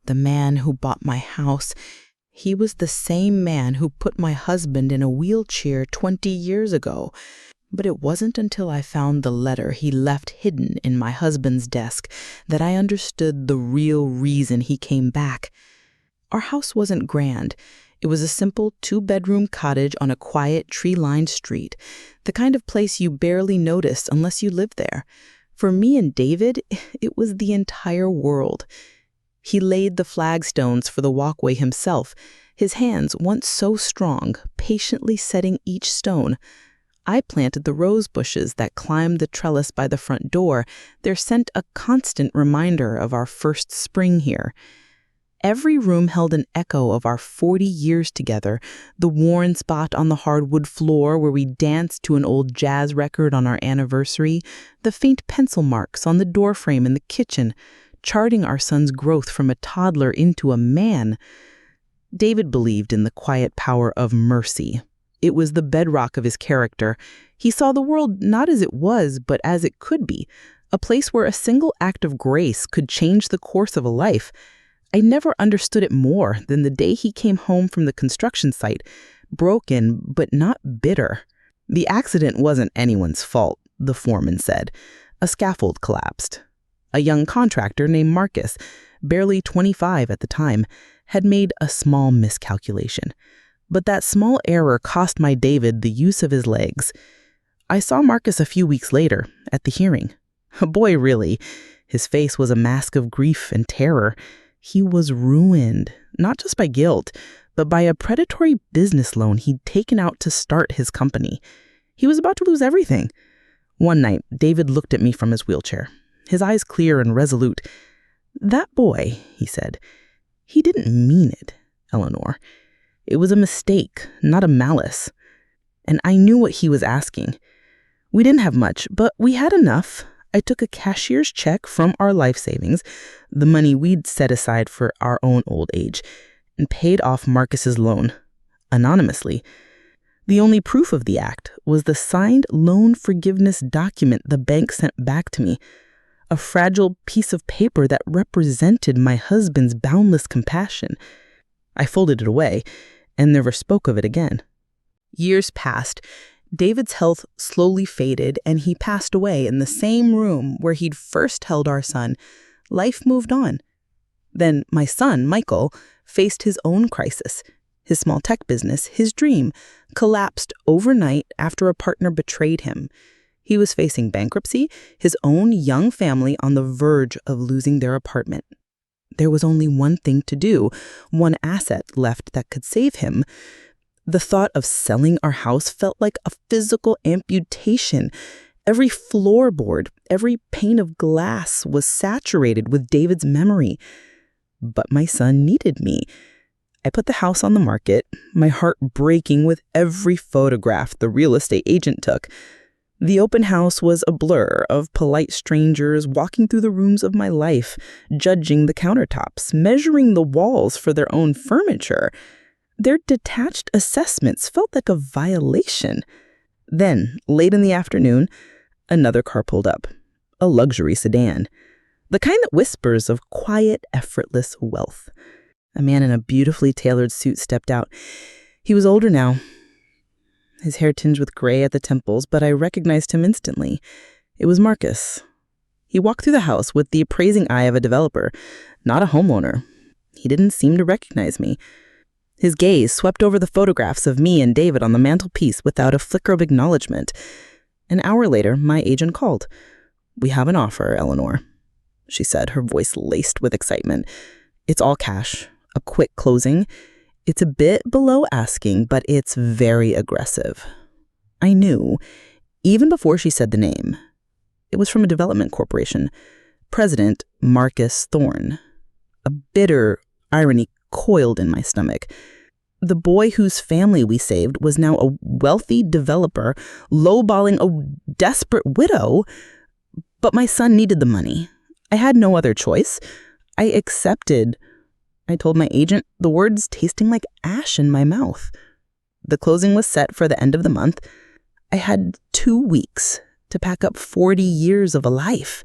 The man who bought my house, he was the same man who put my husband in a wheelchair 20 years ago. But it wasn't until I found the letter he left hidden in my husband's desk that I understood the real reason he came back. Our house wasn't grand. It was a simple 2-bedroom cottage on a quiet, tree-lined street, the kind of place you barely noticed unless you lived there. For me and David, it was the entire world. He laid the flagstones for the walkway himself, his hands, once so strong, patiently setting each stone. I planted the rose bushes that climbed the trellis by the front door, their scent a constant reminder of our first spring here. Every room held an echo of our 40 years together, the worn spot on the hardwood floor where we danced to an old jazz record on our anniversary, the faint pencil marks on the doorframe in the kitchen, charting our son's growth from a toddler into a man. David believed in the quiet power of mercy. It was the bedrock of his character. He saw the world not as it was, but as it could be, a place where a single act of grace could change the course of a life. I never understood it more than the day he came home from the construction site, broken but not bitter. The accident wasn't anyone's fault, the foreman said. A scaffold collapsed. A young contractor named Marcus, barely 25 at the time, had made a small miscalculation. But that small error cost my David the use of his legs. I saw Marcus a few weeks later, at the hearing. A boy, really. His face was a mask of grief and terror. He was ruined, not just by guilt, but by a predatory business loan he'd taken out to start his company. He was about to lose everything. One night, David looked at me from his wheelchair, his eyes clear and resolute. "That boy," he said, "he didn't mean it, Eleanor. It was a mistake, not a malice." And I knew what he was asking. We didn't have much, but we had enough. I took a cashier's check from our life savings, the money we'd set aside for our own old age, and paid off Marcus's loan, anonymously. The only proof of the act was the signed loan forgiveness document the bank sent back to me, a fragile piece of paper that represented my husband's boundless compassion. I folded it away and never spoke of it again. Years passed. David's health slowly faded, and he passed away in the same room where he'd first held our son. Life moved on. Then my son, Michael, faced his own crisis. His small tech business, his dream, collapsed overnight after a partner betrayed him. He was facing bankruptcy, his own young family on the verge of losing their apartment. There was only one thing to do, one asset left that could save him. The thought of selling our house felt like a physical amputation. Every floorboard, every pane of glass was saturated with David's memory. But my son needed me. I put the house on the market, my heart breaking with every photograph the real estate agent took. The open house was a blur of polite strangers walking through the rooms of my life, judging the countertops, measuring the walls for their own furniture. Their detached assessments felt like a violation. Then, late in the afternoon, another car pulled up, a luxury sedan, the kind that whispers of quiet, effortless wealth. A man in a beautifully tailored suit stepped out. He was older now, his hair tinged with gray at the temples, but I recognized him instantly. It was Marcus. He walked through the house with the appraising eye of a developer, not a homeowner. He didn't seem to recognize me. His gaze swept over the photographs of me and David on the mantelpiece without a flicker of acknowledgement. An hour later, my agent called. "We have an offer, Eleanor," she said, her voice laced with excitement. "It's all cash, a quick closing. It's a bit below asking, but it's very aggressive." I knew, even before she said the name. It was from a development corporation. President Marcus Thorne. A bitter irony coiled in my stomach. The boy whose family we saved was now a wealthy developer, lowballing a desperate widow. But my son needed the money. I had no other choice. I accepted. I told my agent, the words tasting like ash in my mouth. The closing was set for the end of the month. I had 2 weeks to pack up 40 years of a life.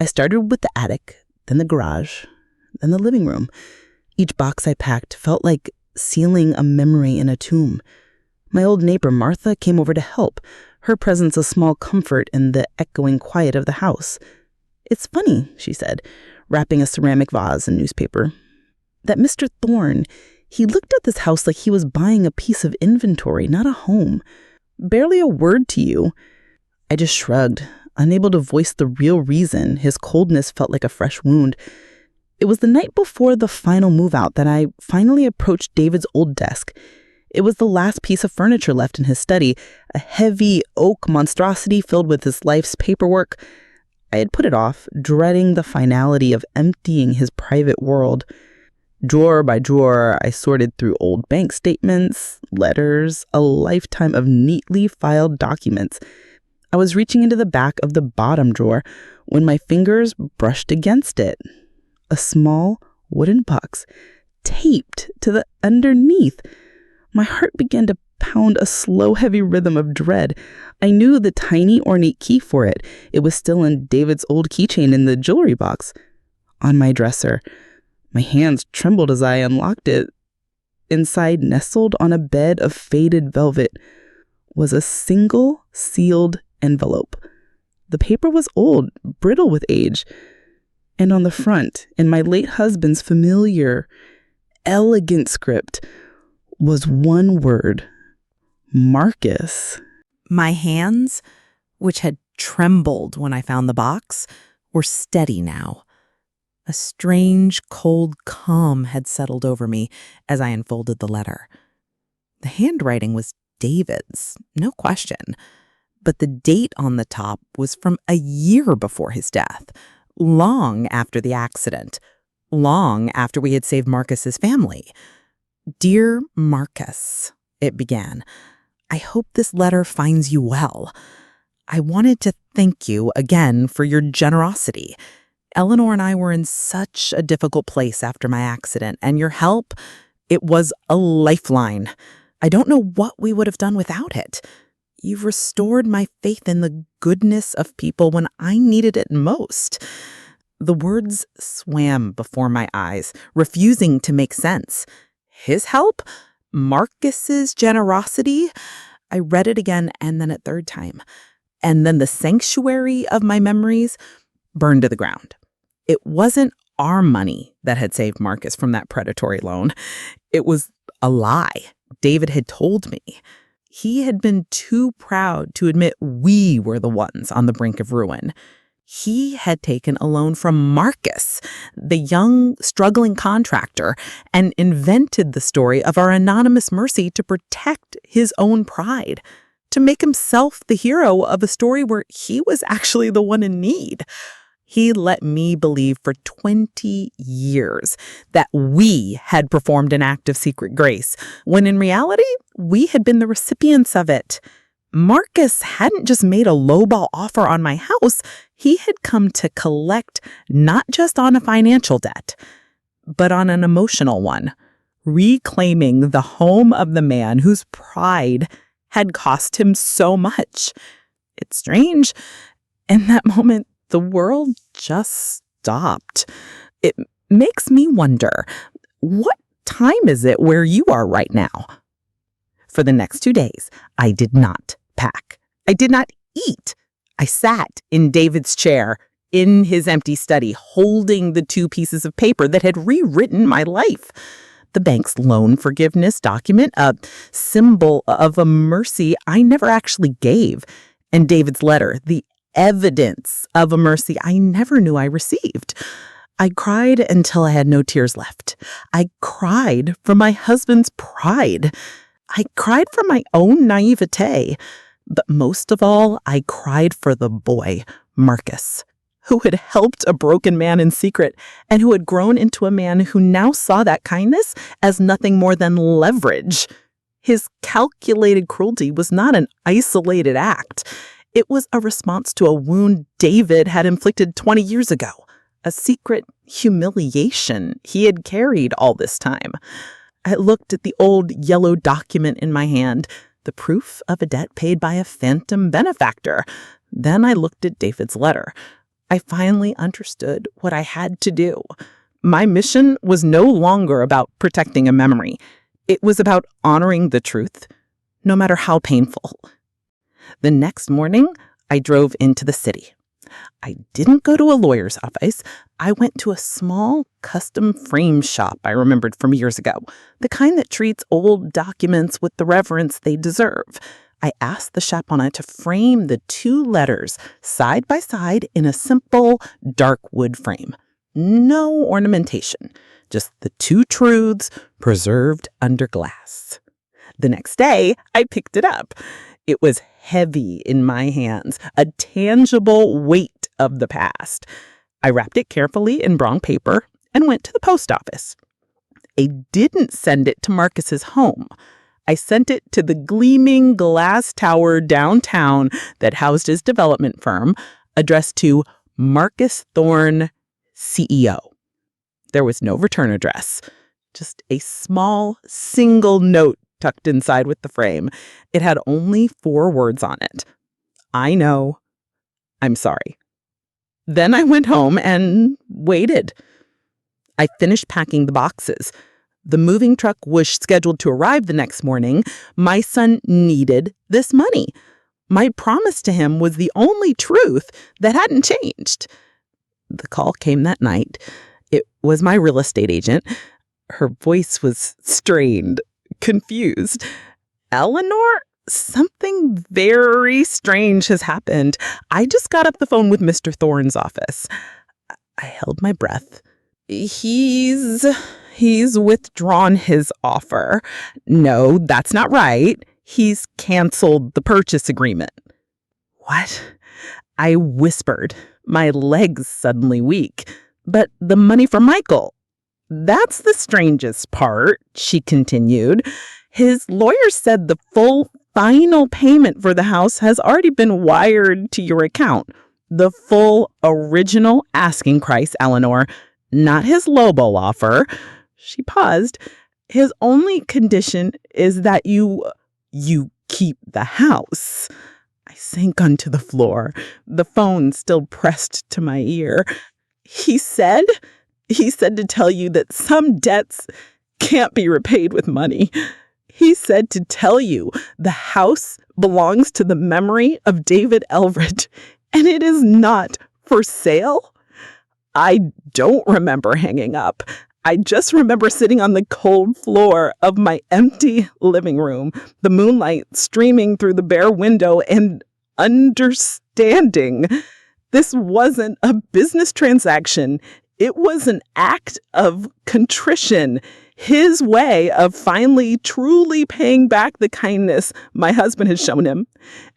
I started with the attic, then the garage, then the living room. Each box I packed felt like sealing a memory in a tomb. My old neighbor Martha came over to help, her presence a small comfort in the echoing quiet of the house. "It's funny," she said, wrapping a ceramic vase in newspaper, "that Mr. Thorne, he looked at this house like he was buying a piece of inventory, not a home. Barely a word to you." I just shrugged, unable to voice the real reason. His coldness felt like a fresh wound. It was the night before the final move-out that I finally approached David's old desk. It was the last piece of furniture left in his study, a heavy oak monstrosity filled with his life's paperwork. I had put it off, dreading the finality of emptying his private world. Drawer by drawer, I sorted through old bank statements, letters, a lifetime of neatly filed documents. I was reaching into the back of the bottom drawer when my fingers brushed against it. A small wooden box taped to the underneath. My heart began to pound a slow, heavy rhythm of dread. I knew the tiny, ornate key for it. It was still in David's old keychain in the jewelry box on my dresser. My hands trembled as I unlocked it. Inside, nestled on a bed of faded velvet, was a single sealed envelope. The paper was old, brittle with age. And on the front, in my late husband's familiar, elegant script, was one word: Marcus. My hands, which had trembled when I found the box, were steady now. A strange, cold calm had settled over me as I unfolded the letter. The handwriting was David's, no question, but the date on the top was from a year before his death, long after the accident, long after we had saved Marcus's family. "Dear Marcus," it began, "I hope this letter finds you well. I wanted to thank you again for your generosity. Eleanor and I were in such a difficult place after my accident, and your help, it was a lifeline. I don't know what we would have done without it. You've restored my faith in the goodness of people when I needed it most." The words swam before my eyes, refusing to make sense. His help? Marcus's generosity? I read it again and then a third time. And then the sanctuary of my memories burned to the ground. It wasn't our money that had saved Marcus from that predatory loan. It was a lie David had told me. He had been too proud to admit we were the ones on the brink of ruin. He had taken a loan from Marcus, the young, struggling contractor, and invented the story of our anonymous mercy to protect his own pride, to make himself the hero of a story where he was actually the one in need. He let me believe for 20 years that we had performed an act of secret grace, when in reality, we had been the recipients of it. Marcus hadn't just made a lowball offer on my house. He had come to collect not just on a financial debt, but on an emotional one, reclaiming the home of the man whose pride had cost him so much. It's strange. In that moment, the world just stopped. It makes me wonder, what time is it where you are right now? For the next 2 days, I did not pack. I did not eat. I sat in David's chair in his empty study, holding the 2 pieces of paper that had rewritten my life. The bank's loan forgiveness document, a symbol of a mercy I never actually gave, and David's letter, the evidence of a mercy I never knew I received. I cried until I had no tears left. I cried for my husband's pride. I cried for my own naivete. But most of all, I cried for the boy, Marcus, who had helped a broken man in secret and who had grown into a man who now saw that kindness as nothing more than leverage. His calculated cruelty was not an isolated act. It was a response to a wound David had inflicted 20 years ago, a secret humiliation he had carried all this time. I looked at the old yellow document in my hand, the proof of a debt paid by a phantom benefactor. Then I looked at David's letter. I finally understood what I had to do. My mission was no longer about protecting a memory. It was about honoring the truth, no matter how painful. The next morning, I drove into the city. I didn't go to a lawyer's office. I went to a small custom frame shop I remembered from years ago, the kind that treats old documents with the reverence they deserve. I asked the shop owner to frame the two letters side by side in a simple dark wood frame. No ornamentation, just the two truths preserved under glass. The next day, I picked it up. It was heavy in my hands, a tangible weight of the past. I wrapped it carefully in brown paper and went to the post office. I didn't send it to Marcus's home. I sent it to the gleaming glass tower downtown that housed his development firm, addressed to Marcus Thorne, CEO. There was no return address, just a small single note tucked inside with the frame. It had only 4 words on it. I know. I'm sorry. Then I went home and waited. I finished packing the boxes. The moving truck was scheduled to arrive the next morning. My son needed this money. My promise to him was the only truth that hadn't changed. The call came that night. It was my real estate agent. Her voice was strained, confused. Eleanor, something very strange has happened. I just got off the phone with Mr. Thorne's office. I held my breath. He's withdrawn his offer. No, that's not right. He's canceled the purchase agreement. What? I whispered, my legs suddenly weak. But the money for Michael. That's the strangest part, she continued. His lawyer said the full final payment for the house has already been wired to your account. The full original asking price, Eleanor, not his lowball offer. She paused. His only condition is that you keep the house. I sank onto the floor, the phone still pressed to my ear. He said to tell you that some debts can't be repaid with money. He said to tell you the house belongs to the memory of David Elridge, and it is not for sale. I don't remember hanging up. I just remember sitting on the cold floor of my empty living room, the moonlight streaming through the bare window, and understanding this wasn't a business transaction. It was an act of contrition, his way of finally truly paying back the kindness my husband had shown him.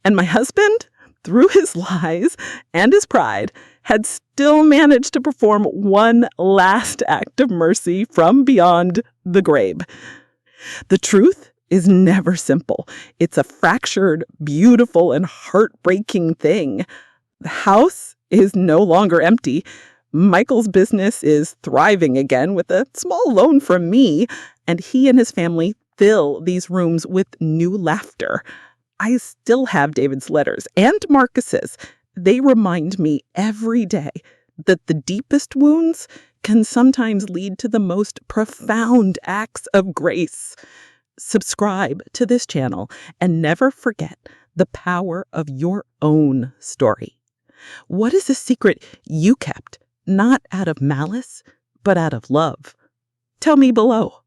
And my husband, through his lies and his pride, had still managed to perform one last act of mercy from beyond the grave. The truth is never simple. It's a fractured, beautiful, and heartbreaking thing. The house is no longer empty. Michael's business is thriving again with a small loan from me, and he and his family fill these rooms with new laughter. I still have David's letters and Marcus's. They remind me every day that the deepest wounds can sometimes lead to the most profound acts of grace. Subscribe to this channel and never forget the power of your own story. What is a secret you kept, not out of malice, but out of love? Tell me below.